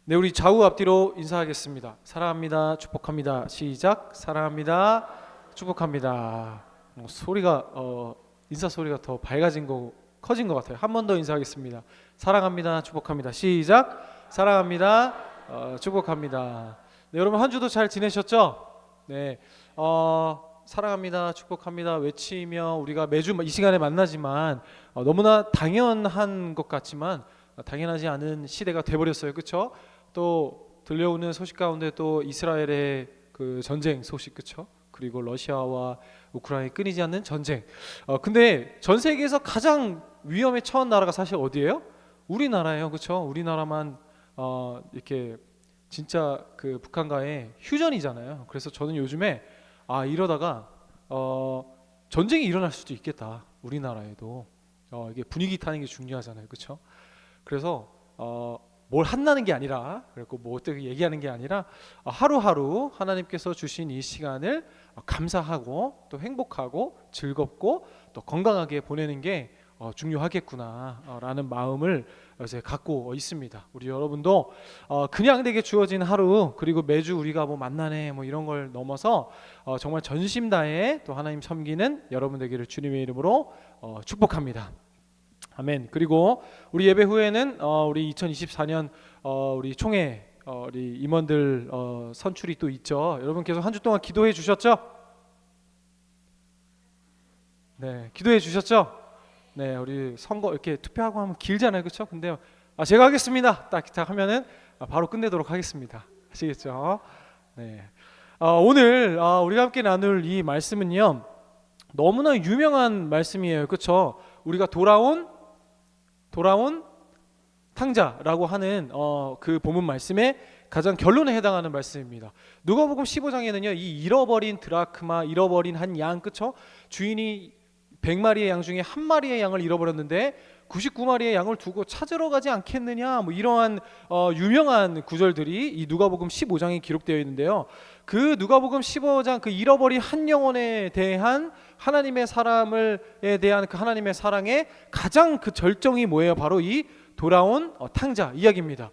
네, 우리 좌우 앞뒤로 인사하겠습니다. 사랑합니다. 축복합니다. 시작. 사랑합니다. 축복합니다. 소리가 인사 소리가 더 밝아진 거 커진 것 같아요. 한 번 더 인사하겠습니다. 사랑합니다. 축복합니다. 시작. 사랑합니다. 축복합니다. 네, 여러분 한 주도 잘 지내셨죠? 네. 사랑합니다. 축복합니다. 외치며 우리가 매주 이 시간에 만나지만 너무나 당연한 것 같지만 당연하지 않은 시대가 돼버렸어요. 그렇죠? 또 들려오는 소식 가운데 또 이스라엘의 그 전쟁 소식, 그렇죠? 그리고 러시아와 우크라이나의 끊이지 않는 전쟁. 근데 전 세계에서 가장 위험에 처한 나라가 사실 어디예요? 우리나라예요, 그렇죠? 우리나라만 이렇게 진짜 그 북한과의 휴전이잖아요. 그래서 저는 요즘에 이러다가 전쟁이 일어날 수도 있겠다. 우리나라에도 이게 분위기 타는 게 중요하잖아요, 그렇죠? 그래서 뭘 한다는 게 아니라, 그리고 뭐 어떻게 얘기하는 게 아니라 하루하루 하나님께서 주신 이 시간을 감사하고 또 행복하고 즐겁고 또 건강하게 보내는 게 중요하겠구나라는 마음을 이제 갖고 있습니다. 우리 여러분도 그냥 내게 주어진 하루, 그리고 매주 우리가 뭐 만나네 뭐 이런 걸 넘어서 정말 전심 다해 또 하나님 섬기는 여러분 되기를 주님의 이름으로 축복합니다. 아멘. 그리고 우리 예배 후에는 우리 2024년 우리 총회 우리 임원들 선출이 또 있죠. 여러분 계속 한 주 동안 기도해 주셨죠? 네, 기도해 주셨죠? 네, 우리 선거 이렇게 투표하고 하면 길잖아요, 그렇죠? 근데 제가 하겠습니다. 딱 하면은 바로 끝내도록 하겠습니다. 아시겠죠? 네. 오늘 우리가 함께 나눌 이 말씀은요, 너무나 유명한 말씀이에요, 그렇죠? 우리가 돌아온 탕자라고 하는 그 본문 말씀의 가장 결론에 해당하는 말씀입니다. 누가복음 15장에는요, 이 잃어버린 드라크마, 잃어버린 한 양, 그쵸? 주인이 100마리의 양 중에 한 마리의 양을 잃어버렸는데 99마리의 양을 두고 찾으러 가지 않겠느냐, 뭐 이러한 유명한 구절들이 이 누가복음 15장에 기록되어 있는데요. 그 누가복음 15장 그 잃어버린 한 영혼에 대한 하나님의 사람에 대한 그 하나님의 사랑의 가장 그 절정이 뭐예요? 바로 이 돌아온 탕자 이야기입니다.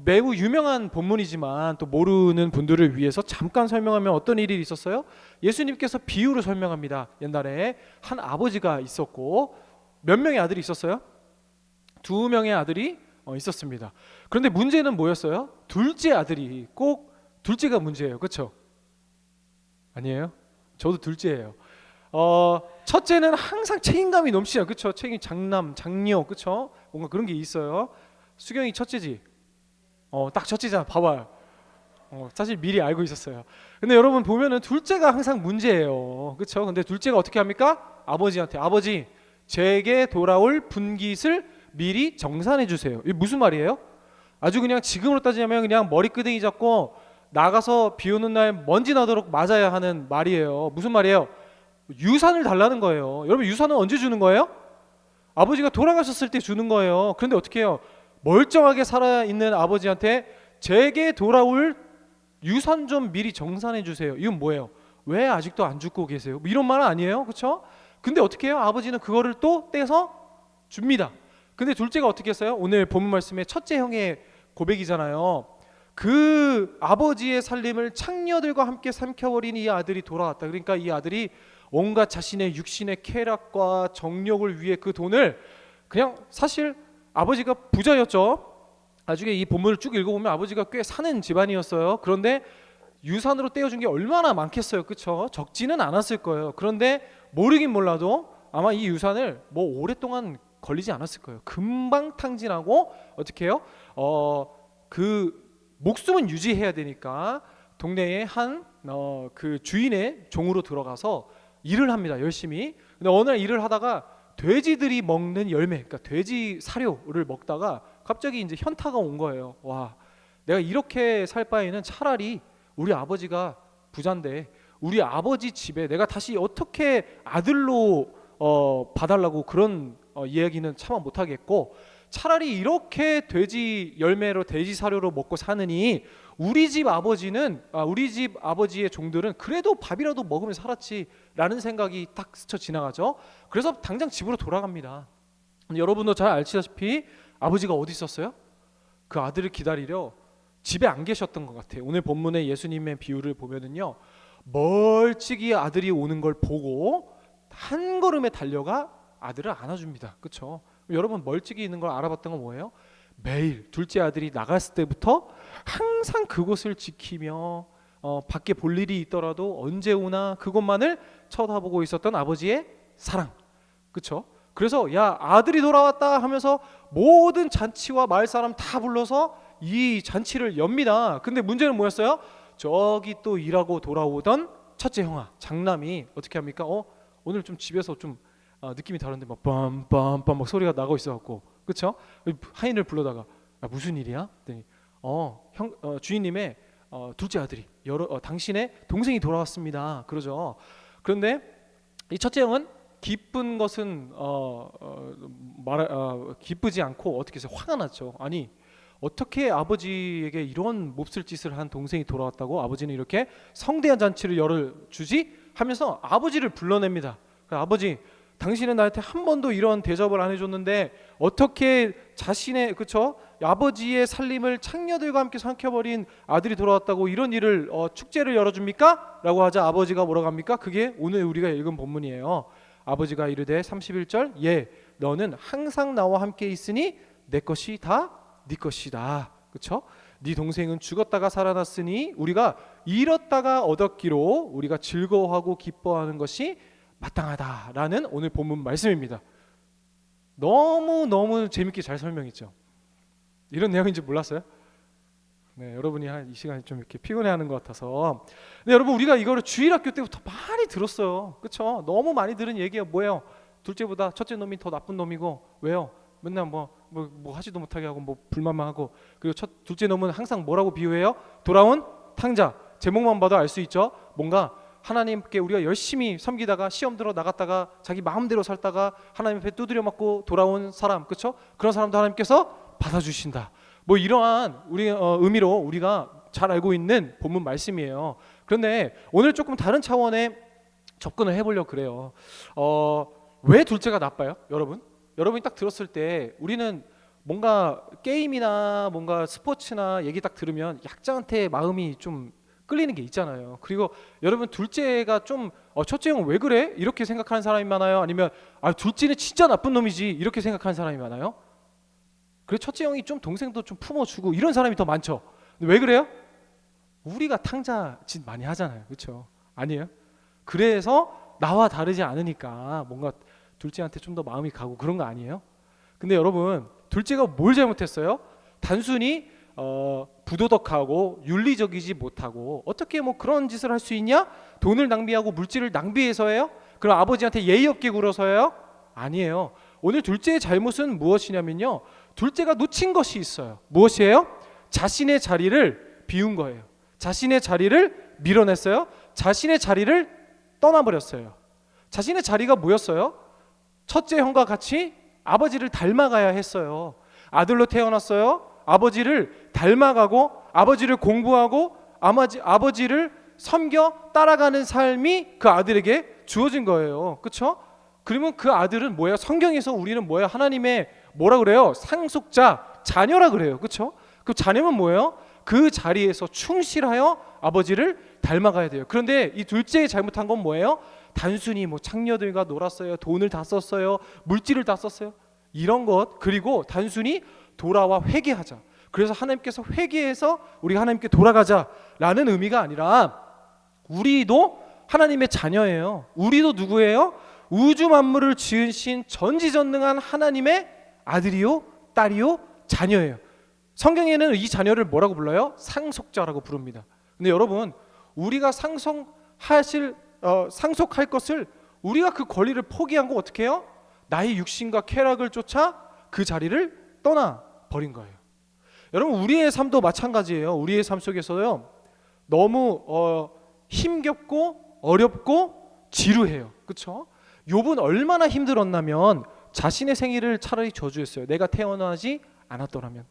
매우 유명한 본문이지만 또 모르는 분들을 위해서 잠깐 설명하면 어떤 일이 있었어요? 예수님께서 비유로 설명합니다. 옛날에 한 아버지가 있었고 몇 명의 아들이 있었어요? 2명의 아들이 있었습니다. 그런데 문제는 뭐였어요? 둘째 아들이 꼭 둘째가 문제예요. 그렇죠? 아니에요? 저도 둘째예요. 첫째는 항상 책임감이 넘치죠. 그렇죠? 책임, 장남, 장녀, 그렇죠? 뭔가 그런 게 있어요. 수경이 첫째지. 딱 첫째잖아. 봐봐요. 사실 미리 알고 있었어요. 근데 여러분 보면은 둘째가 항상 문제예요. 그렇죠? 근데 둘째가 어떻게 합니까? 아버지한테 아버지, 제게 돌아올 분깃을 미리 정산해 주세요. 이게 무슨 말이에요? 아주 그냥 지금으로 따지자면 그냥 머리끄댕이 잡고 나가서 비 오는 날 먼지 나도록 맞아야 하는 말이에요. 무슨 말이에요? 유산을 달라는 거예요. 여러분 유산은 언제 주는 거예요? 아버지가 돌아가셨을 때 주는 거예요. 그런데 어떻게 해요? 멀쩡하게 살아있는 아버지한테 제게 돌아올 유산 좀 미리 정산해 주세요. 이건 뭐예요? 왜 아직도 안 죽고 계세요? 뭐 이런 말 아니에요? 그렇죠? 근데 어떻게 해요? 아버지는 그거를 또 떼서 줍니다. 근데 둘째가 어떻게 했어요? 오늘 본문 말씀의 첫째 형의 고백이잖아요. 그 아버지의 살림을 창녀들과 함께 삼켜버린 이 아들이 돌아왔다. 그러니까 이 아들이 온갖 자신의 육신의 쾌락과 정욕을 위해 그 돈을 그냥 사실 아버지가 부자였죠. 나중에 이 본문을 쭉 읽어보면 아버지가 꽤 사는 집안이었어요. 그런데 유산으로 떼어준 게 얼마나 많겠어요, 그렇죠? 적지는 않았을 거예요. 그런데 모르긴 몰라도 아마 이 유산을 뭐 오랫동안 걸리지 않았을 거예요. 금방 탕진하고 어떻게 해요? 그 목숨은 유지해야 되니까 동네에 한 그 주인의 종으로 들어가서 일을 합니다. 열심히. 근데 어느 날 일을 하다가 돼지들이 먹는 열매, 그러니까 돼지 사료를 먹다가 갑자기 이제 현타가 온 거예요. 와, 내가 이렇게 살 바에는 차라리 우리 아버지가 부자인데 우리 아버지 집에 내가 다시 어떻게 아들로 봐달라고 그런 이야기는 차마 못하겠고, 차라리 이렇게 돼지 열매로 돼지 사료로 먹고 사느니 우리 집 아버지의 종들은 그래도 밥이라도 먹으면 살았지라는 생각이 딱 스쳐 지나가죠. 그래서 당장 집으로 돌아갑니다. 여러분도 잘 아시다시피 아버지가 어디 있었어요? 그 아들을 기다리려 집에 안 계셨던 것 같아요. 오늘 본문의 예수님의 비유를 보면은요, 멀찍이 아들이 오는 걸 보고 한 걸음에 달려가 아들을 안아줍니다. 그렇죠? 여러분 멀찍이 있는 걸 알아봤던 건 뭐예요? 매일 둘째 아들이 나갔을 때부터 항상 그곳을 지키며 밖에 볼 일이 있더라도 언제 오나 그것만을 쳐다보고 있었던 아버지의 사랑. 그렇죠? 그래서 야 아들이 돌아왔다 하면서 모든 잔치와 마을 사람 다 불러서 이 잔치를 엽니다. 근데 문제는 뭐였어요? 저기 또 일하고 돌아오던 첫째 형아 장남이 어떻게 합니까? 오늘 좀 집에서 좀 느낌이 다른데 막 빰빰빰 막 소리가 나고 있어갖고 그렇죠? 하인을 불러다가 무슨 일이야? 그랬더니 주인님의 둘째 아들이 당신의 동생이 돌아왔습니다. 그러죠. 그런데 이 첫째 형은 기쁜 것은 기쁘지 않고 어떻게 해서 화가 났죠. 아니 어떻게 아버지에게 이런 몹쓸 짓을 한 동생이 돌아왔다고 아버지는 이렇게 성대한 잔치를 열어주지 하면서 아버지를 불러냅니다. 아버지 당신은 나한테 한 번도 이런 대접을 안 해줬는데 어떻게 자신의 그쵸 아버지의 살림을 창녀들과 함께 삼켜버린 아들이 돌아왔다고 이런 일을 축제를 열어줍니까? 라고 하자 아버지가 뭐라고 합니까? 그게 오늘 우리가 읽은 본문이에요. 아버지가 이르되 31절 예 너는 항상 나와 함께 있으니 내 것이 다 네 것이다. 그렇죠? 네 동생은 죽었다가 살아났으니 우리가 잃었다가 얻었기로 우리가 즐거워하고 기뻐하는 것이 마땅하다라는 오늘 본문 말씀입니다. 너무 재밌게 잘 설명했죠. 이런 내용인지 몰랐어요? 네, 여러분이 이 시간에 좀 이렇게 피곤해하는 것 같아서. 네, 여러분 우리가 이거를 주일학교 때부터 많이 들었어요. 그렇죠? 너무 많이 들은 얘기가 뭐예요? 둘째보다 첫째 놈이 더 나쁜 놈이고 왜요? 맨날 뭐 하지도 못하게 하고 뭐 불만만 하고 그리고 둘째 놈은 항상 뭐라고 비유해요? 돌아온 탕자. 제목만 봐도 알 수 있죠. 뭔가 하나님께 우리가 열심히 섬기다가 시험 들어 나갔다가 자기 마음대로 살다가 하나님 앞에 두드려 맞고 돌아온 사람, 그렇죠? 그런 사람도 하나님께서 받아주신다. 뭐 이러한 우리 의미로 우리가 잘 알고 있는 본문 말씀이에요. 그런데 오늘 조금 다른 차원의 접근을 해보려고 그래요. 왜 둘째가 나빠요, 여러분? 여러분이 딱 들었을 때 우리는 뭔가 게임이나 뭔가 스포츠나 얘기 딱 들으면 약자한테 마음이 좀 끌리는 게 있잖아요. 그리고 여러분 둘째가 좀 첫째 형은 왜 그래? 이렇게 생각하는 사람이 많아요? 아니면 둘째는 진짜 나쁜 놈이지 이렇게 생각하는 사람이 많아요? 그래 첫째 형이 좀 동생도 좀 품어주고 이런 사람이 더 많죠. 근데 왜 그래요? 우리가 탕자 짓 많이 하잖아요. 그렇죠? 아니에요? 그래서 나와 다르지 않으니까 뭔가 둘째한테 좀 더 마음이 가고 그런 거 아니에요? 근데 여러분 둘째가 뭘 잘못했어요? 단순히 부도덕하고 윤리적이지 못하고 어떻게 뭐 그런 짓을 할 수 있냐? 돈을 낭비하고 물질을 낭비해서예요? 그럼 아버지한테 예의 없게 굴어서예요? 아니에요. 오늘 둘째의 잘못은 무엇이냐면요, 둘째가 놓친 것이 있어요. 무엇이에요? 자신의 자리를 비운 거예요. 자신의 자리를 밀어냈어요. 자신의 자리를 떠나버렸어요. 자신의 자리가 뭐였어요? 첫째 형과 같이 아버지를 닮아가야 했어요. 아들로 태어났어요. 아버지를 닮아가고 아버지를 공부하고 아버지를 섬겨 따라가는 삶이 그 아들에게 주어진 거예요. 그렇죠? 그러면 그 아들은 뭐야? 성경에서 우리는 뭐야? 하나님의 뭐라 그래요? 상속자, 자녀라 그래요. 그렇죠? 그 자녀는 뭐예요? 그 자리에서 충실하여 아버지를 닮아가야 돼요. 그런데 이 둘째의 잘못한 건 뭐예요? 단순히 뭐 창녀들과 놀았어요. 돈을 다 썼어요. 물질을 다 썼어요. 이런 것, 그리고 단순히 돌아와 회개하자. 그래서 하나님께서 회개해서 우리가 하나님께 돌아가자라는 의미가 아니라 우리도 하나님의 자녀예요. 우리도 누구예요? 우주 만물을 지으신 전지전능한 하나님의 아들이요, 딸이요, 자녀예요. 성경에는 이 자녀를 뭐라고 불러요? 상속자라고 부릅니다. 근데 여러분, 우리가 상속할 것을 우리가 그 권리를 포기한 거 어떻게 해요? 나의 육신과 쾌락을 쫓아 그 자리를 떠나 버린 거예요. 여러분 우리의 삶도 마찬가지예요. 우리의 삶 속에서요 너무 힘겹고 어렵고 지루해요. 그렇죠? 욥은 얼마나 힘들었냐면 자신의 생일을 차라리 저주했어요. 내가 태어나지 않았더라면.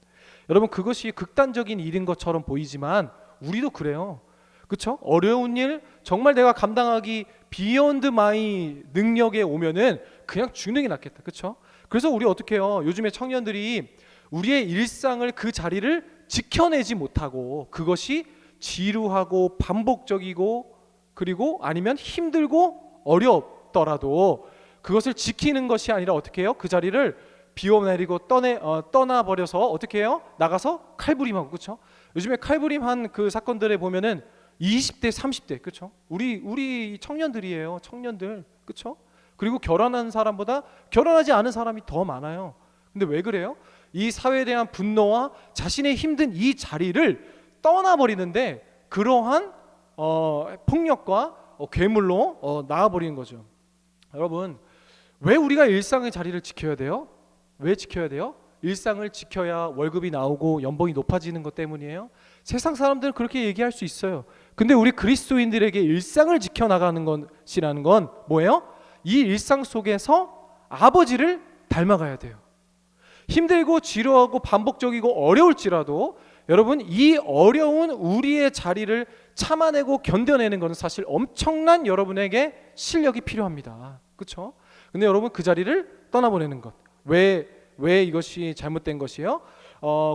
여러분 그것이 극단적인 일인 것처럼 보이지만 우리도 그래요. 그렇죠? 어려운 일 정말 내가 감당하기 비욘드 마이 능력에 오면은 그냥 죽는 게 낫겠다. 그렇죠? 그래서 우리 어떻게 해요? 요즘에 청년들이 우리의 일상을 그 자리를 지켜내지 못하고 그것이 지루하고 반복적이고 그리고 아니면 힘들고 어렵더라도 그것을 지키는 것이 아니라 어떻게 해요? 그 자리를 비워내리고 떠나버려서 어떻게 해요? 나가서 칼부림하고, 그렇죠? 요즘에 칼부림한 그 사건들에 보면은 20대 30대, 그렇죠? 우리 청년들이에요. 청년들, 그렇죠? 그리고 결혼한 사람보다 결혼하지 않은 사람이 더 많아요. 근데 왜 그래요? 이 사회에 대한 분노와 자신의 힘든 이 자리를 떠나버리는데 그러한 폭력과 괴물로 나아버리는 거죠. 여러분, 왜 우리가 일상의 자리를 지켜야 돼요? 왜 지켜야 돼요? 일상을 지켜야 월급이 나오고 연봉이 높아지는 것 때문이에요. 세상 사람들은 그렇게 얘기할 수 있어요. 근데 우리 그리스도인들에게 일상을 지켜나가는 것이라는 건 뭐예요? 이 일상 속에서 아버지를 닮아가야 돼요. 힘들고 지루하고 반복적이고 어려울지라도 여러분, 이 어려운 우리의 자리를 참아내고 견뎌내는 것은 사실 엄청난 여러분에게 실력이 필요합니다. 그렇죠? 근데 여러분, 그 자리를 떠나보내는 것, 왜 이것이 잘못된 것이에요?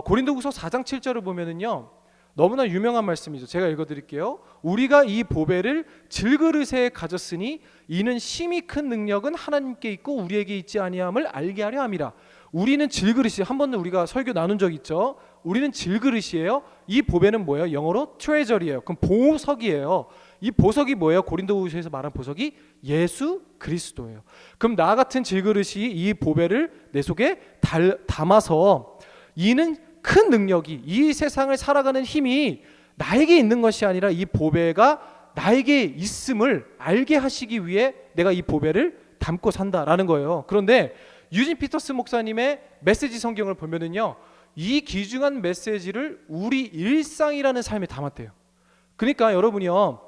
고린도후서 4장 7절을 보면은요, 너무나 유명한 말씀이죠. 제가 읽어드릴게요. 우리가 이 보배를 질그릇에 가졌으니 이는 심히 큰 능력은 하나님께 있고 우리에게 있지 아니함을 알게 하려 함이라. 우리는 질그릇이, 한 번도 우리가 설교 나눈 적 있죠. 우리는 질그릇이에요. 이 보배는 뭐예요? 영어로 트레저리예요. 그럼 보석이에요. 이 보석이 뭐예요? 고린도후서에서 말한 보석이 예수 그리스도예요. 그럼 나 같은 질그릇이 이 보배를 내 속에 담아서 이는 큰 능력이, 이 세상을 살아가는 힘이 나에게 있는 것이 아니라 이 보배가 나에게 있음을 알게 하시기 위해 내가 이 보배를 담고 산다라는 거예요. 그런데 유진 피터스 목사님의 메시지 성경을 보면은요, 이 귀중한 메시지를 우리 일상이라는 삶에 담았대요. 그러니까 여러분이요,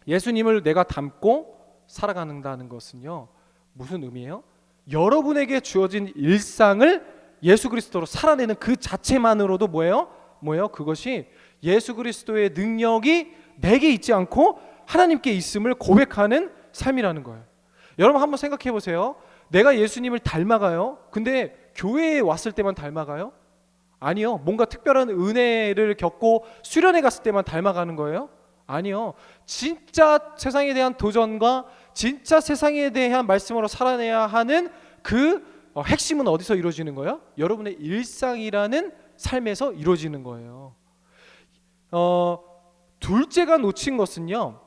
예수님을 내가 담고 살아간다는 것은요, 무슨 의미예요? 여러분에게 주어진 일상을 예수 그리스도로 살아내는 그 자체만으로도 뭐예요? 그것이 예수 그리스도의 능력이 내게 있지 않고 하나님께 있음을 고백하는 삶이라는 거예요. 여러분 한번 생각해 보세요. 내가 예수님을 닮아가요? 근데 교회에 왔을 때만 닮아가요? 아니요. 뭔가 특별한 은혜를 겪고 수련회 갔을 때만 닮아가는 거예요? 아니요. 진짜 세상에 대한 도전과 진짜 세상에 대한 말씀으로 살아내야 하는 그 핵심은 어디서 이루어지는 거예요? 여러분의 일상이라는 삶에서 이루어지는 거예요. 둘째가 놓친 것은요,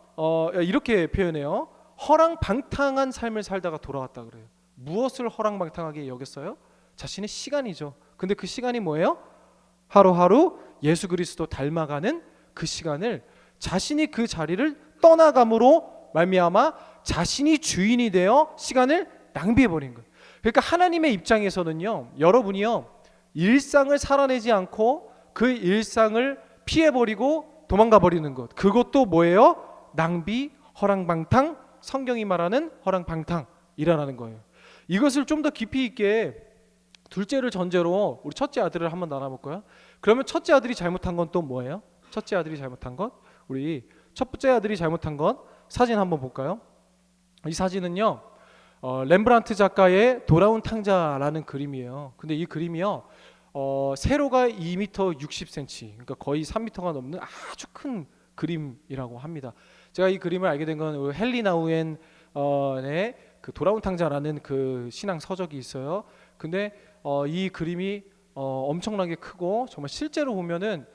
이렇게 표현해요. 허랑방탕한 삶을 살다가 돌아왔다 그래요. 무엇을 허랑방탕하게 여겼어요? 자신의 시간이죠. 근데 그 시간이 뭐예요? 하루하루 예수 그리스도 닮아가는 그 시간을 자신이 그 자리를 떠나감으로 말미암아 자신이 주인이 되어 시간을 낭비해버린 거예요. 그러니까 하나님의 입장에서는요, 여러분이요, 일상을 살아내지 않고 그 일상을 피해버리고 도망가버리는 것, 그것도 뭐예요? 낭비, 허랑방탕, 성경이 말하는 허랑방탕이라는 거예요. 이것을 좀 더 깊이 있게 둘째를 전제로 우리 첫째 아들을 한번 나눠볼까요? 그러면 첫째 아들이 잘못한 건 또 뭐예요? 첫째 아들이 잘못한 것, 우리 첫째 아들이 잘못한 것 사진 한번 볼까요? 이 사진은요, 렘브란트 작가의 돌아온 탕자라는 그림이에요. 근데 이 그림이요, 세로가 2m 60cm, 그러니까 거의 3m가 넘는 아주 큰 그림이라고 합니다. 제가 이 그림을 알게 된 건 헨리 나우엔의 그 돌아온 탕자라는 그 신앙 서적이 있어요. 근데 이 그림이 엄청나게 크고 정말 실제로 보면은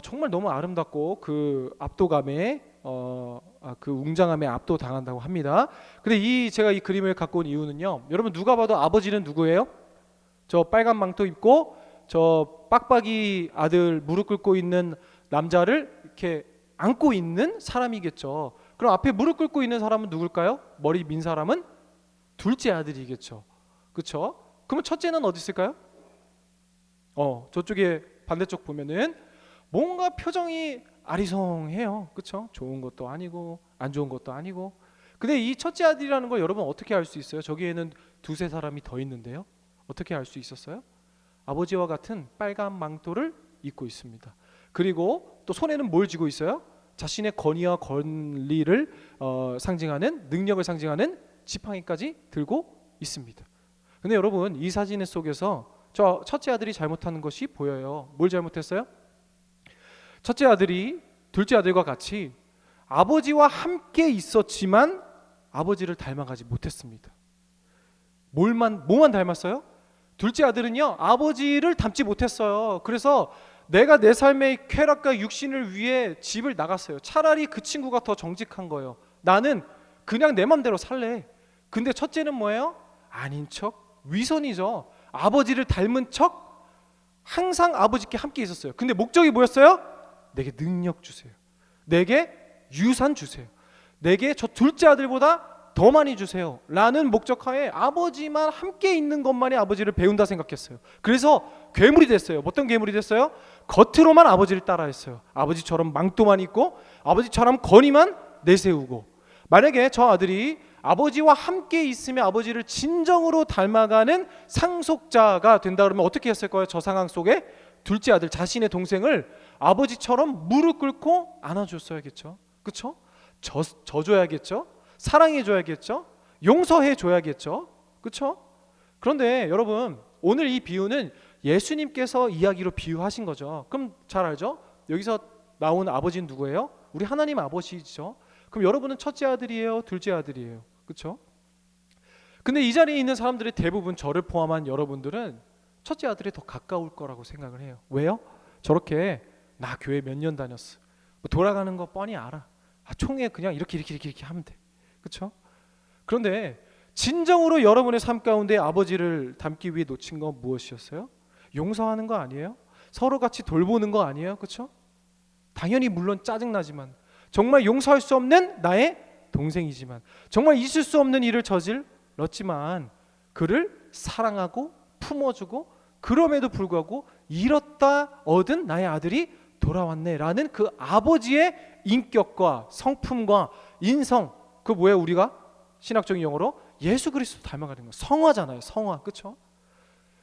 정말 너무 아름답고 그 압도감에 그 웅장함에 압도당한다고 합니다. 근데 제가 이 그림을 갖고 온 이유는요, 여러분 누가 봐도 아버지는 누구예요? 저 빨간 망토 입고 저 빡빡이 아들 무릎 꿇고 있는 남자를 이렇게 안고 있는 사람이겠죠. 그럼 앞에 무릎 꿇고 있는 사람은 누굴까요? 머리 민 사람은 둘째 아들이겠죠. 그렇죠? 그러면 첫째는 어디 있을까요? 저쪽에 반대쪽 보면은 뭔가 표정이 아리송해요. 그렇죠? 좋은 것도 아니고 안 좋은 것도 아니고. 근데 이 첫째 아들이라는 걸 여러분 어떻게 알 수 있어요? 저기에는 두세 사람이 더 있는데요. 어떻게 알 수 있었어요? 아버지와 같은 빨간 망토를 입고 있습니다. 그리고 또 손에는 뭘 쥐고 있어요? 자신의 권위와 권리를 상징하는, 능력을 상징하는 지팡이까지 들고 있습니다. 근데 여러분 이 사진 속에서 저 첫째 아들이 잘못하는 것이 보여요. 뭘 잘못했어요? 첫째 아들이 둘째 아들과 같이 아버지와 함께 있었지만 아버지를 닮아가지 못했습니다. 뭐만 닮았어요? 둘째 아들은요, 아버지를 닮지 못했어요. 그래서 내가 내 삶의 쾌락과 육신을 위해 집을 나갔어요. 차라리 그 친구가 더 정직한 거예요. 나는 그냥 내 맘대로 살래. 근데 첫째는 뭐예요? 아닌 척, 위선이죠. 아버지를 닮은 척 항상 아버지께 함께 있었어요. 근데 목적이 뭐였어요? 내게 능력 주세요. 내게 유산 주세요. 내게 저 둘째 아들보다 더 많이 주세요 라는 목적하에 아버지만 함께 있는 것만이 아버지를 배운다 생각했어요. 그래서 괴물이 됐어요. 어떤 괴물이 됐어요? 겉으로만 아버지를 따라했어요. 아버지처럼 망토만 입고 아버지처럼 건의만 내세우고. 만약에 저 아들이 아버지와 함께 있으면 아버지를 진정으로 닮아가는 상속자가 된다 그러면 어떻게 했을 거예요? 저 상황 속에 둘째 아들 자신의 동생을 아버지처럼 무릎 꿇고 안아줬어야겠죠. 그렇죠? 져줘야겠죠. 사랑해줘야겠죠. 용서해줘야겠죠. 그렇죠? 그런데 여러분, 오늘 이 비유는 예수님께서 이야기로 비유하신 거죠. 그럼 잘 알죠? 여기서 나온 아버지는 누구예요? 우리 하나님 아버지죠. 그럼 여러분은 첫째 아들이에요? 둘째 아들이에요? 그렇죠? 근데 이 자리에 있는 사람들의 대부분, 저를 포함한 여러분들은 첫째 아들이 더 가까울 거라고 생각을 해요. 왜요? 저렇게 나 교회 몇 년 다녔어. 뭐 돌아가는 거 뻔히 알아. 총회 그냥 이렇게 하면 돼. 그렇죠? 그런데 진정으로 여러분의 삶 가운데 아버지를 닮기 위해 놓친 건 무엇이었어요? 용서하는 거 아니에요? 서로 같이 돌보는 거 아니에요? 그렇죠? 당연히 물론 짜증나지만, 정말 용서할 수 없는 나의 동생이지만, 정말 있을 수 없는 일을 저질렀지만 그를 사랑하고 품어주고, 그럼에도 불구하고 잃었다 얻은 나의 아들이 돌아왔네라는 그 아버지의 인격과 성품과 인성, 그 뭐예요? 우리가 신학적인 용어로 예수 그리스도 닮아가는 거예요. 성화잖아요. 성화. 그렇죠?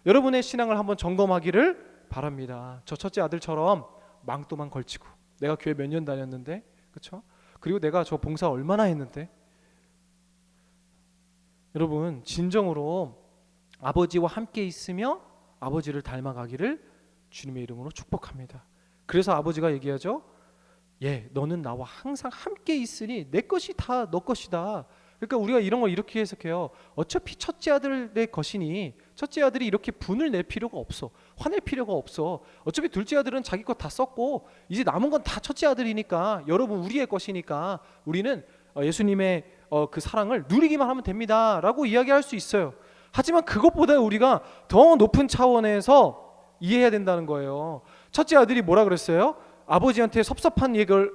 여러분의 신앙을 한번 점검하기를 바랍니다. 저 첫째 아들처럼 망토만 걸치고, 내가 교회 몇 년 다녔는데, 그렇죠? 그리고 내가 저 봉사 얼마나 했는데. 여러분, 진정으로 아버지와 함께 있으며 아버지를 닮아가기를 주님의 이름으로 축복합니다. 그래서 아버지가 얘기하죠. 너는 나와 항상 함께 있으니 내 것이 다 너 것이다. 그러니까 우리가 이런 걸 이렇게 해석해요. 어차피 첫째 아들의 것이니 첫째 아들이 이렇게 분을 낼 필요가 없어. 화낼 필요가 없어. 어차피 둘째 아들은 자기 것 다 썼고 이제 남은 건 다 첫째 아들이니까, 여러분 우리의 것이니까 우리는 예수님의 그 사랑을 누리기만 하면 됩니다 라고 이야기할 수 있어요. 하지만 그것보다 우리가 더 높은 차원에서 이해해야 된다는 거예요. 첫째 아들이 뭐라 그랬어요? 아버지한테 섭섭한 얘기를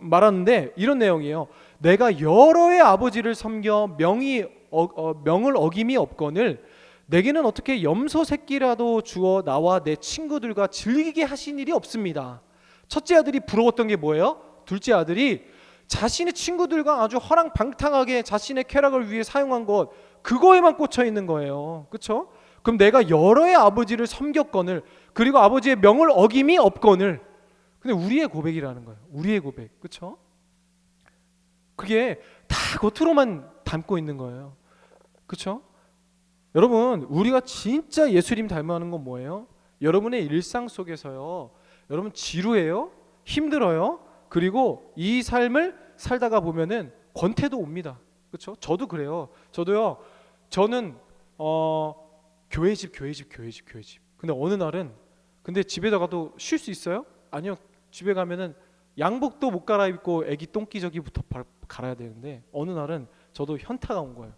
말하는데 이런 내용이에요. 내가 여러의 아버지를 섬겨 명을 어김이 없거늘 내게는 어떻게 염소 새끼라도 주어 나와 내 친구들과 즐기게 하신 일이 없습니다. 첫째 아들이 부러웠던 게 뭐예요? 둘째 아들이 자신의 친구들과 아주 허랑방탕하게 자신의 쾌락을 위해 사용한 것, 그거에만 꽂혀 있는 거예요. 그렇죠? 그럼 내가 여러의 아버지를 섬겼거늘, 그리고 아버지의 명을 어김이 없거늘. 근데 우리의 고백이라는 거예요. 우리의 고백. 그렇죠? 그게 다 겉으로만 담고 있는 거예요. 그렇죠? 여러분, 우리가 진짜 예수님 닮아가는 건 뭐예요? 여러분의 일상 속에서요, 여러분 지루해요? 힘들어요? 그리고 이 삶을 살다가 보면은 권태도 옵니다. 그렇죠? 저도 그래요. 저는 교회 집. 근데 어느 날은, 근데 집에다가도 쉴 수 있어요? 아니요. 집에 가면은 양복도 못 갈아입고 애기 똥기저귀부터 갈아야 되는데, 어느 날은 저도 현타가 온 거예요.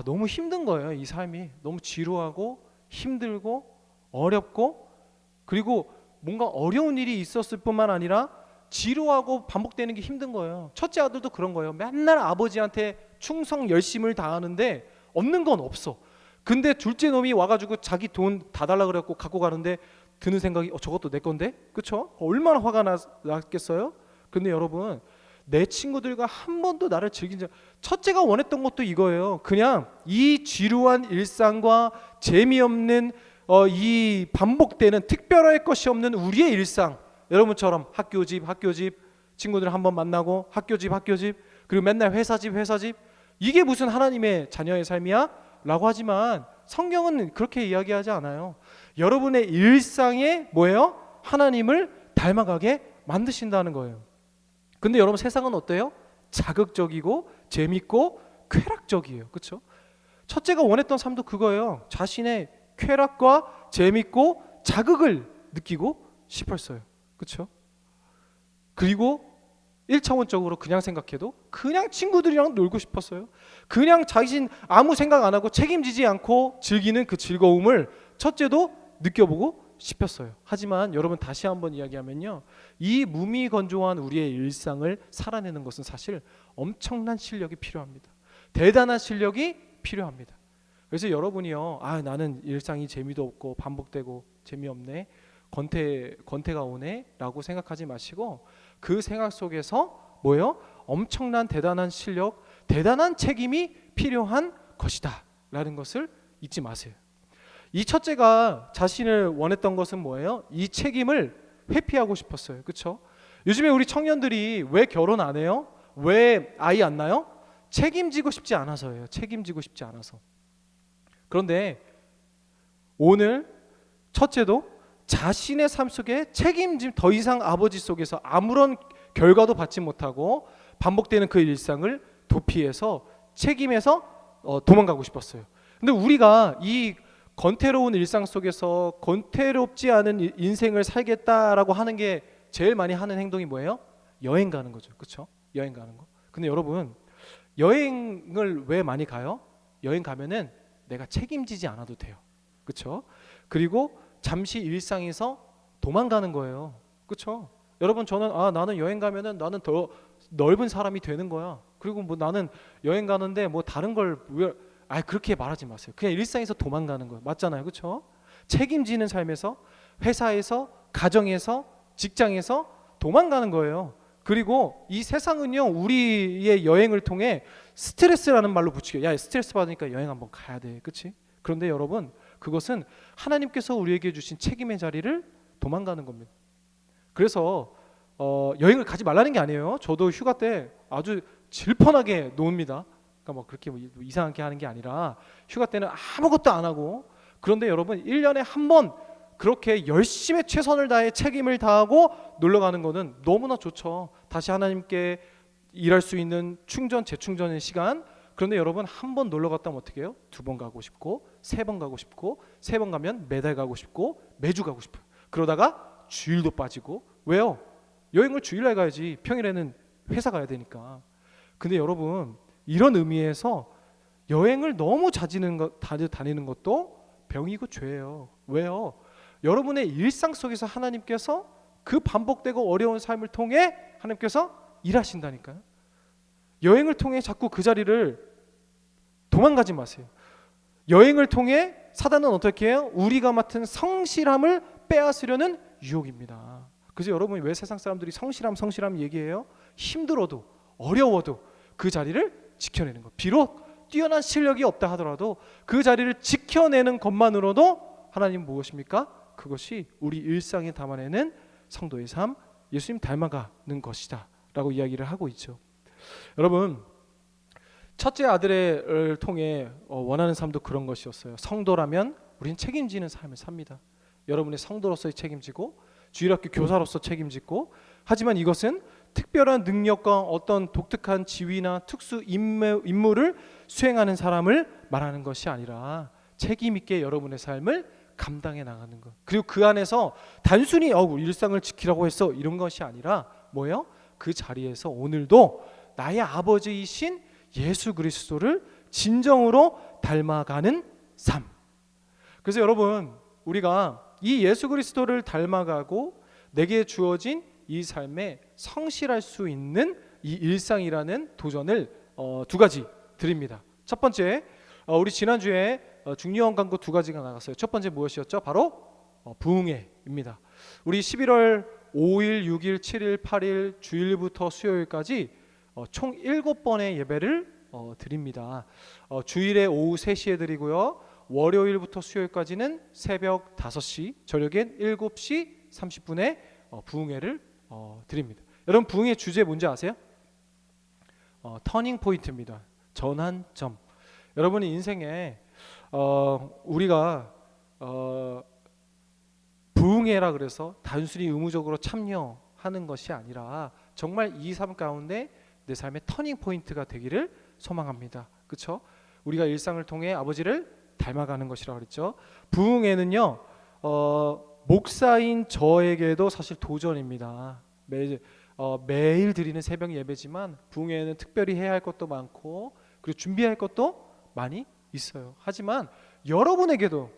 너무 힘든 거예요. 이 삶이 너무 지루하고 힘들고 어렵고, 그리고 뭔가 어려운 일이 있었을 뿐만 아니라 지루하고 반복되는 게 힘든 거예요. 첫째 아들도 그런 거예요. 맨날 아버지한테 충성 열심을 다하는데 없는 건 없어. 근데 둘째 놈이 와가지고 자기 돈 다 달라 그래갖고 갖고 가는데 드는 생각이 저것도 내 건데? 그쵸? 얼마나 화가 났겠어요? 근데 여러분, 내 친구들과 한 번도 나를 즐긴 적, 첫째가 원했던 것도 이거예요. 그냥 이 지루한 일상과 재미없는 이 반복되는 특별할 것이 없는 우리의 일상, 여러분처럼 학교 집 친구들 한 번 만나고 학교 집 그리고 맨날 회사 집, 이게 무슨 하나님의 자녀의 삶이야? 라고 하지만 성경은 그렇게 이야기하지 않아요. 여러분의 일상에 뭐예요? 하나님을 닮아가게 만드신다는 거예요. 근데 여러분 세상은 어때요? 자극적이고 재밌고 쾌락적이에요. 그렇죠? 첫째가 원했던 삶도 그거예요. 자신의 쾌락과 재밌고 자극을 느끼고 싶었어요. 그렇죠? 그리고 1차원적으로 그냥 생각해도 그냥 친구들이랑 놀고 싶었어요. 그냥 자신 아무 생각 안 하고 책임지지 않고 즐기는 그 즐거움을 첫째도 느껴보고 싶었어요. 하지만 여러분 다시 한번 이야기하면요, 이 무미건조한 우리의 일상을 살아내는 것은 사실 엄청난 실력이 필요합니다. 대단한 실력이 필요합니다. 그래서 여러분이요, 나는 일상이 재미도 없고 반복되고 재미없네, 권태가 오네 라고 생각하지 마시고 그 생각 속에서 뭐예요? 엄청난 대단한 실력, 대단한 책임이 필요한 것이다 라는 것을 잊지 마세요. 이 첫째가 자신을 원했던 것은 뭐예요? 이 책임을 회피하고 싶었어요. 그렇죠? 요즘에 우리 청년들이 왜 결혼 안 해요? 왜 아이 안 낳아요? 책임지고 싶지 않아서예요. 책임지고 싶지 않아서. 그런데 오늘 첫째도 자신의 삶 속에 책임짐, 더 이상 아버지 속에서 아무런 결과도 받지 못하고 반복되는 그 일상을 도피해서 책임에서 도망가고 싶었어요. 근데 우리가 이 권태로운 일상 속에서 권태롭지 않은 인생을 살겠다라고 하는 게 제일 많이 하는 행동이 뭐예요? 여행 가는 거죠. 그렇죠? 여행 가는 거. 근데 여러분, 여행을 왜 많이 가요? 여행 가면은 내가 책임지지 않아도 돼요. 그렇죠? 그리고 잠시 일상에서 도망가는 거예요. 그렇죠? 여러분, 저는 나는 여행 가면은 나는 더 넓은 사람이 되는 거야. 그리고 뭐 나는 여행 가는데 뭐 다른 걸 그렇게 말하지 마세요. 그냥 일상에서 도망가는 거예요. 맞잖아요. 그렇죠? 책임지는 삶에서, 회사에서, 가정에서, 직장에서 도망가는 거예요. 그리고 이 세상은요, 우리의 여행을 통해 스트레스라는 말로 붙이게, 야, 스트레스 받으니까 여행 한번 가야 돼. 그렇지? 그런데 여러분, 그것은 하나님께서 우리에게 주신 책임의 자리를 도망가는 겁니다. 그래서 여행을 가지 말라는 게 아니에요. 저도 휴가 때 아주 질펀하게 놉니다. 그러니까 뭐 그렇게 뭐 이상하게 하는 게 아니라 휴가 때는 아무것도 안 하고, 그런데 여러분 1년에 한 번 그렇게 열심히 최선을 다해 책임을 다하고 놀러 가는 거는 너무나 좋죠. 다시 하나님께 일할 수 있는 충전, 재충전의 시간. 그런데 여러분 한 번 놀러 갔다 오면 어떻게 해요? 2번 가고 싶고 3번 가고 싶고 3번 가면 매달 가고 싶고 매주 가고 싶어요. 그러다가 주일도 빠지고. 왜요? 여행을 주일날 가야지, 평일에는 회사 가야 되니까. 근데 여러분, 이런 의미에서 여행을 너무 자주 다니는 것도 병이고 죄예요. 왜요? 여러분의 일상 속에서 하나님께서 그 반복되고 어려운 삶을 통해 하나님께서 일하신다니까요. 여행을 통해 자꾸 그 자리를 도망가지 마세요. 여행을 통해 사단은 어떻게 해요? 우리가 맡은 성실함을 빼앗으려는 유혹입니다. 그래서 여러분이 왜 세상 사람들이 성실함 얘기해요? 힘들어도 어려워도 그 자리를 지켜내는 것. 비록 뛰어난 실력이 없다 하더라도 그 자리를 지켜내는 것만으로도 하나님 무엇입니까? 그것이 우리 일상에 담아내는 성도의 삶, 예수님 닮아가는 것이다 라고 이야기를 하고 있죠. 여러분, 첫째 아들을 통해 원하는 삶도 그런 것이었어요. 성도라면 우리는 책임지는 삶을 삽니다. 여러분의 성도로서의 책임지고 주일학교 교사로서 책임지고, 하지만 이것은 특별한 능력과 어떤 독특한 지위나 특수 임무를 수행하는 사람을 말하는 것이 아니라 책임 있게 여러분의 삶을 감당해 나가는 것. 그리고 그 안에서 단순히 일상을 지키라고 했어 이런 것이 아니라 뭐예요? 그 자리에서 오늘도 나의 아버지이신 예수 그리스도를 진정으로 닮아가는 삶. 그래서 여러분, 우리가 이 예수 그리스도를 닮아가고 내게 주어진 이 삶에 성실할 수 있는 이 일상이라는 도전을 2가지 드립니다. 첫 번째, 우리 지난주에 중요한 광고 2가지가 나갔어요. 첫 번째 무엇이었죠? 바로 부흥회입니다. 우리 11월 5일, 6일, 7일, 8일 주일부터 수요일까지 총 7번의 예배를 드립니다. 주일에 오후 3시에 드리고요. 월요일부터 수요일까지는 새벽 5시, 저녁엔 7시 30분에 부흥회를 드립니다. 여러분, 부흥회 주제 뭔지 아세요? 터닝 포인트입니다. 전환점. 여러분의 인생에 우리가 부흥회라 그래서 단순히 의무적으로 참여하는 것이 아니라 정말 이 삶 가운데 내 삶의 터닝 포인트가 되기를 소망합니다. 그렇죠? 우리가 일상을 통해 아버지를 닮아가는 것이라고 그랬죠. 부흥회는요, 목사인 저에게도 사실 도전입니다. 매일 드리는 새벽 예배지만 부흥회는 특별히 해야 할 것도 많고 그리고 준비할 것도 많이 있어요. 하지만 여러분에게도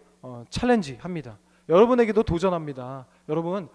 챌린지합니다. 여러분에게도 도전합니다. 여러분,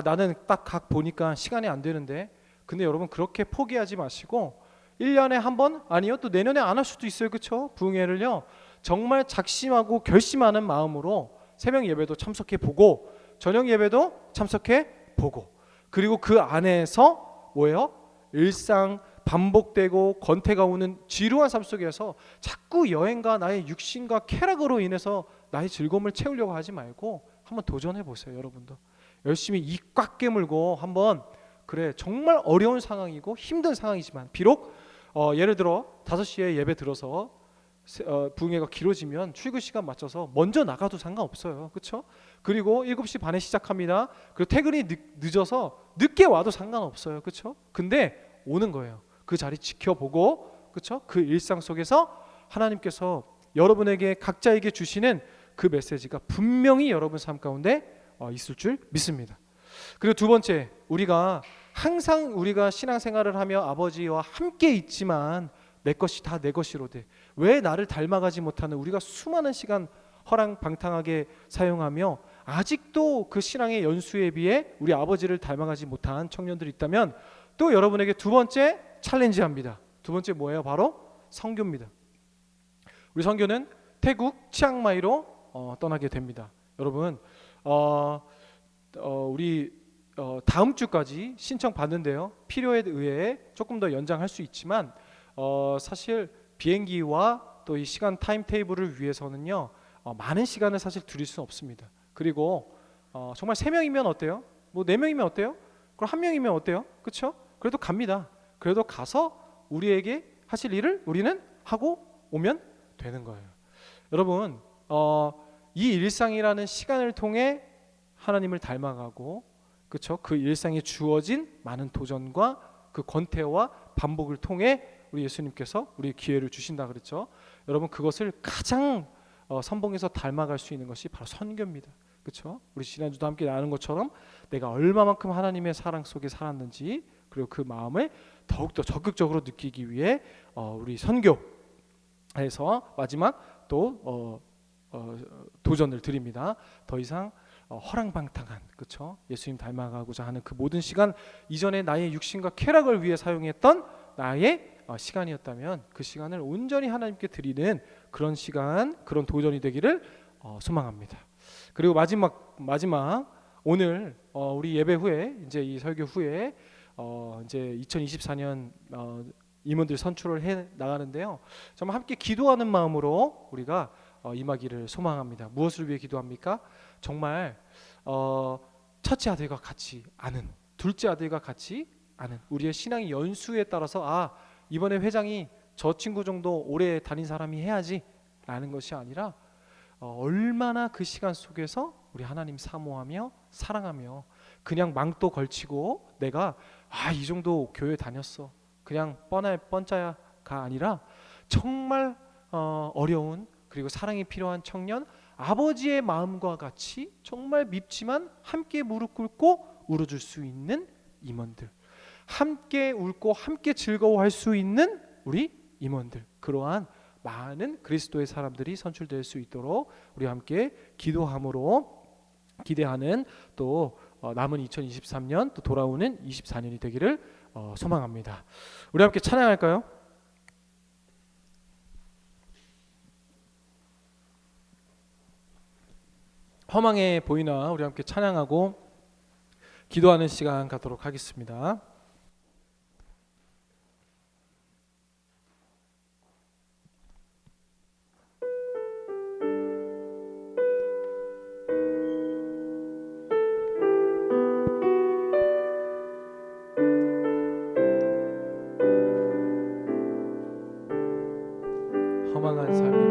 나는 딱 각 보니까 시간이 안 되는데, 근데 여러분 그렇게 포기하지 마시고 1년에 한 번, 아니요 또 내년에 안 할 수도 있어요. 그렇죠? 부흥회를요 정말 작심하고 결심하는 마음으로 새벽 예배도 참석해 보고 저녁 예배도 참석해 보고, 그리고 그 안에서 뭐예요? 일상 반복되고 권태가 오는 지루한 삶 속에서 자꾸 여행과 나의 육신과 쾌락으로 인해서 나의 즐거움을 채우려고 하지 말고 한번 도전해 보세요. 여러분도 열심히 입 꽉 깨물고 한번, 그래 정말 어려운 상황이고 힘든 상황이지만 비록 예를 들어 5시에 예배 들어서 부흥회가 길어지면 출근 시간 맞춰서 먼저 나가도 상관없어요. 그렇죠? 그리고 7시 반에 시작합니다. 그리고 퇴근이 늦어서 늦게 와도 상관없어요. 그렇죠? 근데 오는 거예요. 그 자리 지켜보고, 그렇죠? 그 일상 속에서 하나님께서 여러분에게 각자에게 주시는 그 메시지가 분명히 여러분 삶 가운데 있을 줄 믿습니다. 그리고 두 번째, 우리가 항상 우리가 신앙생활을 하며 아버지와 함께 있지만 내 것이 다 내 것이로되 왜 나를 닮아가지 못하는, 우리가 수많은 시간 허랑방탕하게 사용하며 아직도 그 신앙의 연수에 비해 우리 아버지를 닮아가지 못한 청년들이 있다면, 또 여러분에게 두 번째 챌린지합니다. 두 번째 뭐예요? 바로 선교입니다. 우리 선교는 태국 치앙마이로 떠나게 됩니다. 여러분 우리 다음 주까지 신청 받는데요, 필요에 의해 조금 더 연장할 수 있지만 사실 비행기와 또 이 시간 타임 테이블을 위해서는요 많은 시간을 사실 드릴 수는 없습니다. 그리고 정말 3명이면 어때요? 뭐 4명이면 어때요? 그럼 1명이면 어때요? 그렇죠? 그래도 갑니다. 그래도 가서 우리에게 하실 일을 우리는 하고 오면 되는 거예요. 여러분 이 일상이라는 시간을 통해 하나님을 닮아가고, 그렇죠? 그 일상에 주어진 많은 도전과 그 권태와 반복을 통해 우리 예수님께서 우리 기회를 주신다 그랬죠. 여러분 그것을 가장 선봉에서 닮아갈 수 있는 것이 바로 선교입니다. 그렇죠? 우리 지난주도 함께 나눈 것처럼 내가 얼마만큼 하나님의 사랑 속에 살았는지, 그리고 그 마음을 더욱더 적극적으로 느끼기 위해 우리 선교에서 마지막 또 도전을 드립니다. 더 이상 허랑방탕한, 그렇죠? 예수님 닮아가고자 하는 그 모든 시간, 이전에 나의 육신과 쾌락을 위해 사용했던 나의 시간이었다면 그 시간을 온전히 하나님께 드리는 그런 시간, 그런 도전이 되기를 소망합니다. 그리고 마지막 오늘 우리 예배 후에, 이제 이 설교 후에 이제 2024년 임원들 선출을 해 나가는데요, 정말 함께 기도하는 마음으로 우리가 임하기를 소망합니다. 무엇을 위해 기도합니까? 정말 첫째 아들과 같이 아는, 둘째 아들과 같이 아는 우리의 신앙의 연수에 따라서 이번에 회장이 저 친구 정도 오래 다닌 사람이 해야지 라는 것이 아니라 얼마나 그 시간 속에서 우리 하나님 사모하며 사랑하며, 그냥 망토 걸치고 내가 이 정도 교회 다녔어 그냥 뻔짜야가 아니라 정말 어려운, 그리고 사랑이 필요한 청년, 아버지의 마음과 같이 정말 밉지만 함께 무릎 꿇고 울어줄 수 있는 임원들, 함께 울고 함께 즐거워할 수 있는 우리 임원들, 그러한 많은 그리스도의 사람들이 선출될 수 있도록 우리 함께 기도함으로 기대하는 또 남은 2023년 또 돌아오는 24년이 되기를 소망합니다. 우리 함께 찬양할까요? 허망해 보이나 우리 함께 찬양하고 기도하는 시간 갖도록 하겠습니다. 허망한 삶이라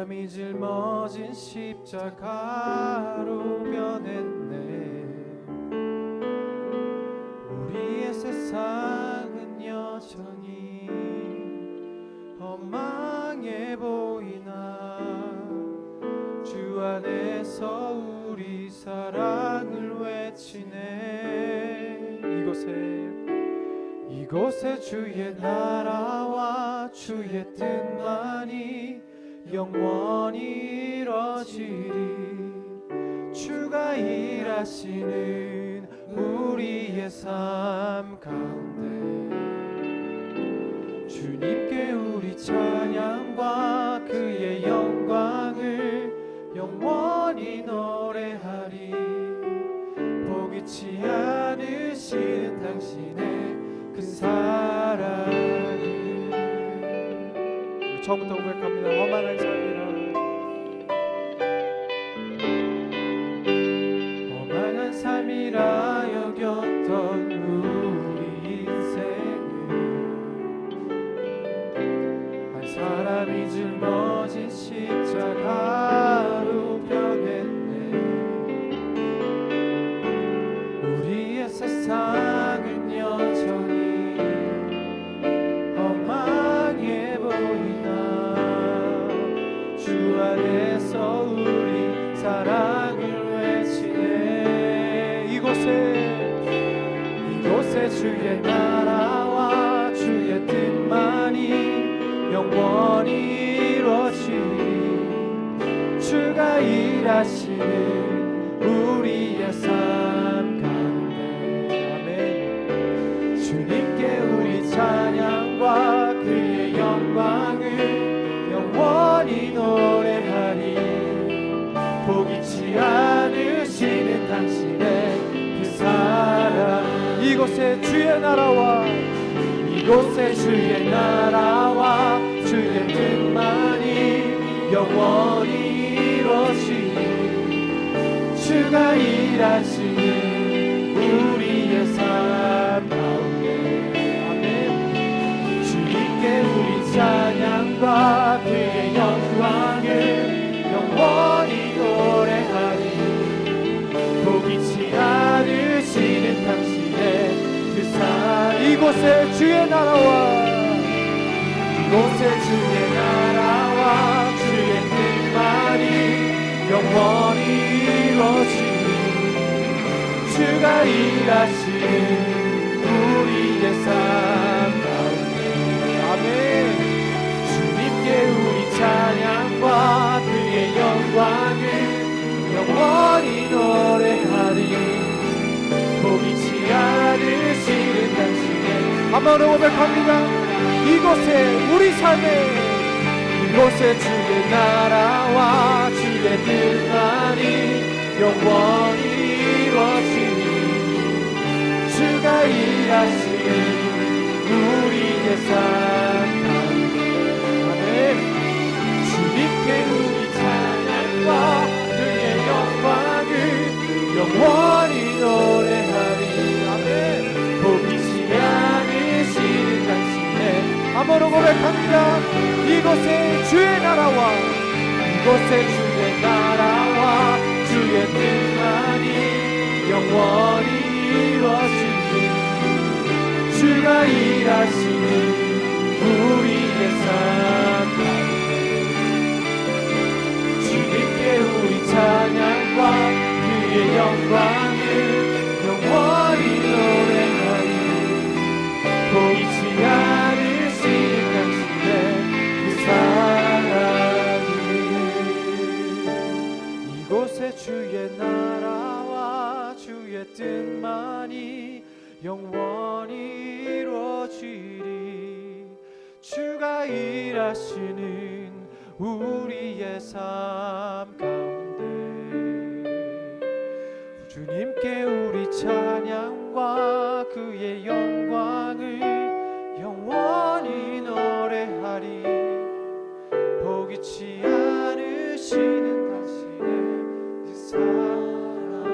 사람이 짊어진 십자가로 변했네. 우리의 세상은 여전히 험망해 보이나 주 안에서 우리 사랑을 외치네. 이곳에 주의 나라와 주의 뜻만이 영원히 이뤄지리. 주가 일하시는 우리의 삶 가운데 주님께 우리 찬양과 그의 영광을 영원히 노래하리. 포기치 않으시는 당신의 그 사랑을. 처음부터 고백합니다. 험한한 삶이라, 험한한 삶이라 여겼던 우리 인생을 한 사람이 짊어진 십자가로 변했네. 우리의 세상은 여전히 험하게 보이나 주 안에서 우리 사랑을 외치네. 이곳에 주의 나라와 주의 뜻만이 영원히 이루어지리. 주가 일하시는 우리의 삶 가운데 아멘. 주님께 우리 찬양과 그의 영광을 영원히 노래하리. 포기치 않으시는 당신의 그 사랑. 이곳에 주의 나라와 주의 뜻만이 영원히 이루어지리. 주가 일하시는 우리의 삶 가운데 아멘. 주님께 우리 찬양과 그의 영광을 영원히 노래하리. 포기치 않으시는 당신의 그 사랑. 이곳에 주의 나라와 주의 뜻만이 영원히 이루어지리. 주가 일하시는 우리의 삶 가운데 아멘. 주님께 우리 찬양과 그의 영광을 영원히 노래하리. 포기치 않으시는 당신의 한번 고백합니다. 이곳에 주의 나라와 주의 뜻만이 영원히 이루어지리. 주가 일하시는 우리의 삶 가운데 아멘. 주님께 우리 찬양과 그의 영광을 영원히 노래하리. 아멘. 포기치 않으시는 당신의 한번로 고백합니다. 이곳에 주의 나라와 주의 뜻만이 영원히 이루어지리. 주가 일하시는 우리의 삶 가운데 주님께 우리 찬양과 그의 영광을 영원히 노래하리. 보이지 않으시는 당신의 그 사랑이. 이곳에 주의 나라와 주의 뜻만이 영원히 이루어지리. 주가 일하시는 우리의 삶 가운데 주님께 우리 찬양과 그의 영광을 영원히 노래하리. 포기치 않으시는 당신의 그 사랑을.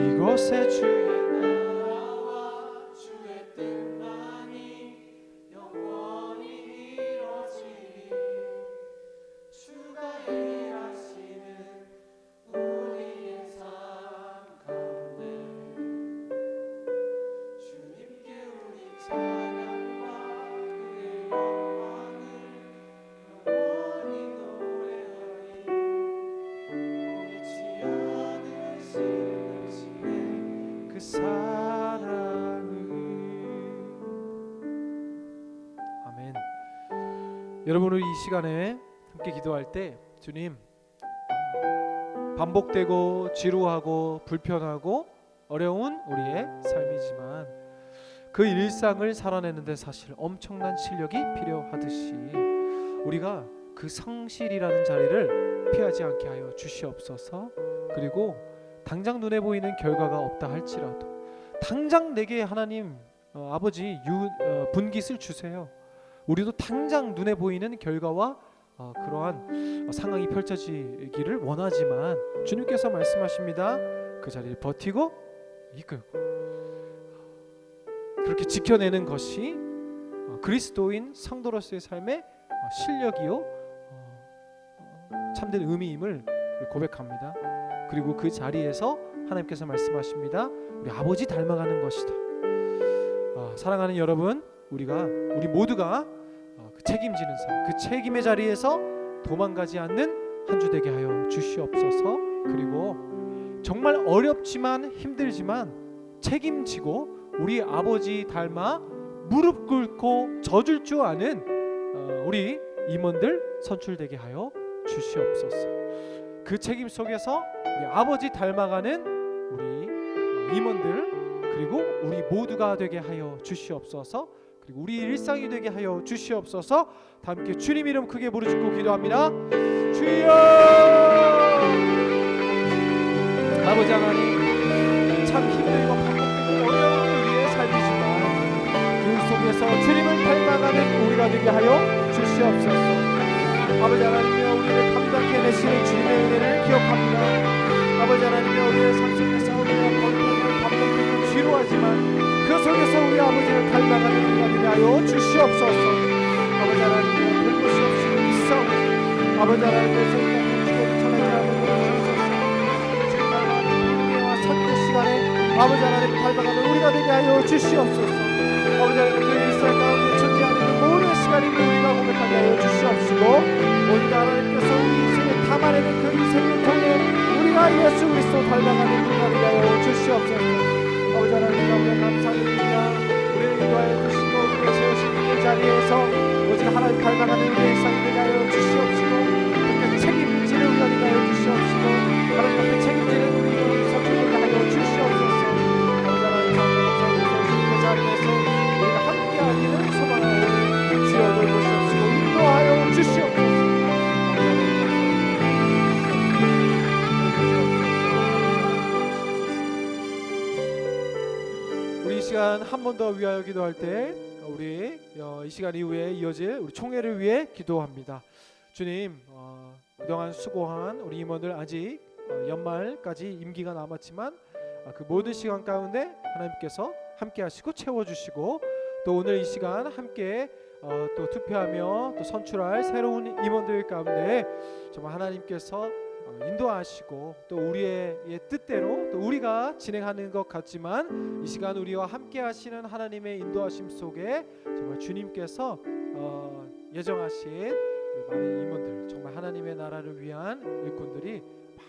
이곳에 주의 나라와 주의 뜻만이 영원히 이루어지리. 여러분, 우리 이 시간에 함께 기도할 때 주님, 반복되고 지루하고 불편하고 어려운 우리의 삶이지만 그 일상을 살아내는데 사실 엄청난 실력이 필요하듯이 우리가 그 성실이라는 자리를 피하지 않게 하여 주시옵소서. 그리고 당장 눈에 보이는 결과가 없다 할지라도 당장 내게 하나님 아버지 분깃을 주세요. 우리도 당장 눈에 보이는 결과와 그러한 상황이 펼쳐지기를 원하지만 주님께서 말씀하십니다. 그 자리를 버티고 이끌고 그렇게 지켜내는 것이 그리스도인 성도로서의 삶의 실력이요 참된 의미임을 고백합니다. 그리고 그 자리에서 하나님께서 말씀하십니다. 우리 아버지 닮아가는 것이다. 사랑하는 여러분, 우리 모두가 그 책임지는 삶, 그 책임의 자리에서 도망가지 않는 한 주 되게 하여 주시옵소서. 그리고 정말 어렵지만 힘들지만 책임지고 우리 아버지 닮아 무릎 꿇고 져줄 줄 아는 우리 임원들 선출되게 하여 주시옵소서. 그 책임 속에서 우리 아버지 닮아가는 우리 임원들 그리고 우리 모두가 되게 하여 주시옵소서. 그리고 우리 일상이 되게 하여 주시옵소서. 다 함께 주님 이름 크게 부르짖고 기도합니다. 주여! 아버지 하나님, 참 힘들고 반복되고 어려운 우리의 삶이지만 그 속에서 주님을 닮아가는 우리가 되게 하여 주시옵소서. 아버지 하나님이여, 우리를 감당해 내시는 주님의 은혜를 기억합니다. 아버지 하나님이여, 우리의 삶 속에서 우리가 번복을 반복되고 지루하지만 그 속에서 우리 아버지를 닮아가는 우리가 되게 하여 주시옵소서. 아버지 하나님이여, 별 것이 없이도 있사오니 아버지 하나님께서 이 땅에 주의 전하지 않는 것을 주소서. 주님과 은혜와 선대 시간에 아버지 하나님을 닮아가는 우리가 되게 하여 주시옵소서. 아버지 하나님, 그 일상 가운데 존재하는 그 모든 시간임을 우리가 고백하게 하여 주시옵시고 오늘 하나님께서 우리 인생을 담아내는 그 인생을 통해 우리가 예수 그리스도 닮아가는 우리가 되게 하여 주시옵소서. 아버지 하나님, 우리가 감사드립니다. 우리를 인도하여 주시고 우리를 세우시는 이 자리에서 오직 하나님 닮아가는 우리의 일상이 되게 하여 주시옵시고 그렇게 책임지는 우리가 되게 하여 주시옵시고 하나님 앞에 책임지는 우리 선출되게 하여 주시옵소서. 아버지 하나님, 감사드립니다. 이 자리에서 우리가 함께하기를 소망하오니 주여 돌보시옵시고 인도하여 주시옵소서. 우리 이 시간 한 번 더 위하여 기도할 때 우리 이 시간 이후에 이어질 우리 총회를 위해 기도합니다. 주님, 그동안 수고한 우리 임원들 아직 연말까지 임기가 남았지만 그 모든 시간 가운데 하나님께서 함께 하시고 채워주시고 또 오늘 이 시간 함께 또 투표하며 또 선출할 새로운 임원들 가운데 정말 하나님께서 인도하시고 또 우리의 뜻대로 또 우리가 진행하는 것 같지만 이 시간 우리와 함께 하시는 하나님의 인도하심 속에 정말 주님께서 예정하신 많은 임원들, 정말 하나님의 나라를 위한 일꾼들이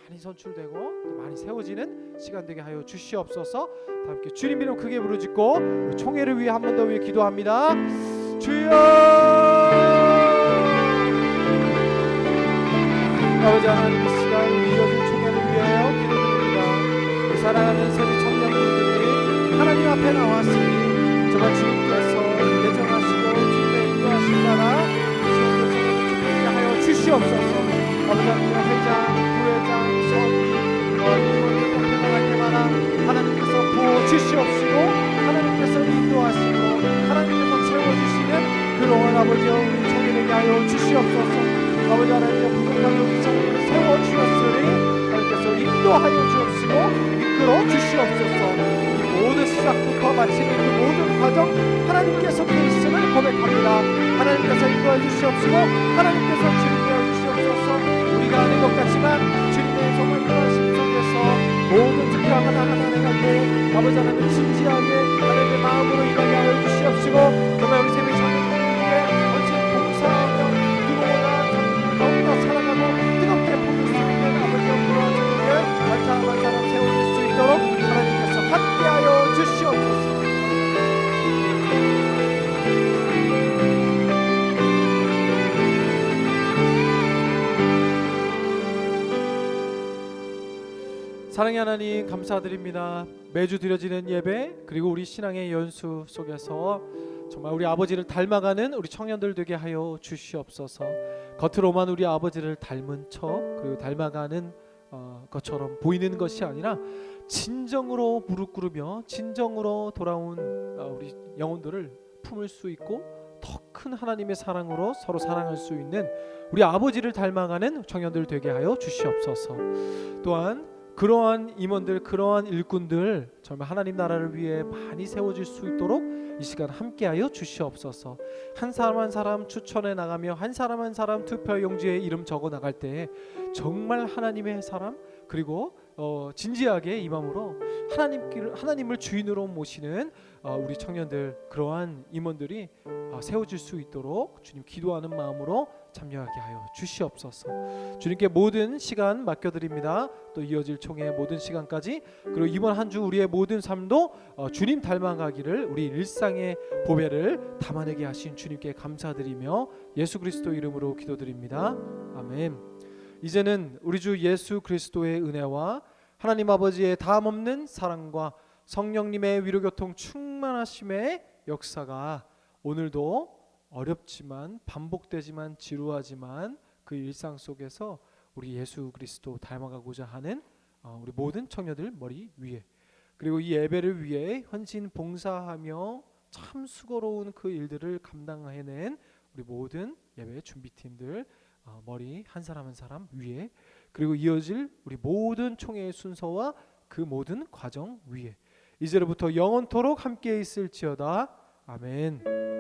많이 선출되고 또 많이 세워지는 시간 되게 하여 주시옵소서. 다 함께 주님 이름 크게 부르짖고 총회를 위해 한 번 더 위해 기도합니다. 주여! 아버지 하나님, 이 시간 이어진 총회를 위하여 기도드립니다. 우리 사랑하는 세리 청년들이 하나님 앞에 나왔으니 정말 주님께서 예정하시고 주님의 인도하신 나라 시험을 주님께 하여 주시옵소서. 아버지 하나님, 회장, 부회장, 수업이 임원들 평평할 때마다 하나님께서 부어주시옵시고 하나님께서 인도하시고 하나님께서 채워주시는 그러한 아버지여 우리 청년에게 하여 주시옵소서. 아버지 하나님의 부족한 우리 성도를 세워주셨으니 하나님께서 인도하여 주옵시고 이끌어 주시옵소서. 이 모든 시작부터 마치는 그 모든 과정 하나님께서 계시음을 고백합니다. 하나님께서 인도해 주시옵시고 하나님께서 주님되어 주시옵소서. 우리가 아는 것 같지만 주님의 정말 인도하심 속에서 모든 투표가 나가는 때 아버지 하나님 진지하게 하나님의 마음으로 임하게 하여 주시옵시고 정말 우리 세미 청년들에게 언제 봉사하며 더욱더 사랑하고 뜨겁게 품을 수 있는 아버지의 불화주님을 만사한 사람 세워줄 수 있도록 하나님께서 함께하여 주시옵소서. 사랑의 하나님 감사드립니다. 매주 드려지는 예배 그리고 우리 신앙의 연수 속에서 정말 우리 아버지를 닮아가는 우리 청년들 되게 하여 주시옵소서. 겉으로만 우리 아버지를 닮은 척 그리고 닮아가는 것처럼 보이는 것이 아니라 진정으로 무릎 꿇으며 진정으로 돌아온 우리 영혼들을 품을 수 있고 더 큰 하나님의 사랑으로 서로 사랑할 수 있는 우리 아버지를 닮아가는 청년들 되게 하여 주시옵소서. 또한 그러한 임원들, 그러한 일꾼들 정말 하나님 나라를 위해 많이 세워질 수 있도록 이 시간 함께하여 주시옵소서. 한 사람 한 사람 추천해 나가며 한 사람 한 사람 투표 용지에 이름 적어 나갈 때 정말 하나님의 사람 그리고 진지하게 이 마음으로 하나님을 주인으로 모시는 우리 청년들 그러한 임원들이 세워질 수 있도록 주님 기도하는 마음으로 참여하게 하여 주시옵소서. 주님께 모든 시간 맡겨드립니다. 또 이어질 총회 모든 시간까지 그리고 이번 한 주 우리의 모든 삶도 주님 닮아가기를 우리 일상의 보배를 담아내게 하신 주님께 감사드리며 예수 그리스도 이름으로 기도드립니다. 아멘. 이제는 우리 주 예수 그리스도의 은혜와 하나님 아버지의 다함없는 사랑과 성령님의 위로교통 충만하심의 역사가 오늘도 어렵지만 반복되지만 지루하지만 그 일상 속에서 우리 예수 그리스도 닮아가고자 하는 우리 모든 청년들 머리 위에 그리고 이 예배를 위해 헌신 봉사하며 참 수고로운 그 일들을 감당해낸 우리 모든 예배 준비팀들 머리 한 사람 한 사람 위에 그리고 이어질 우리 모든 총회의 순서와 그 모든 과정 위에 이제로부터 영원토록 함께 있을지어다. 아멘.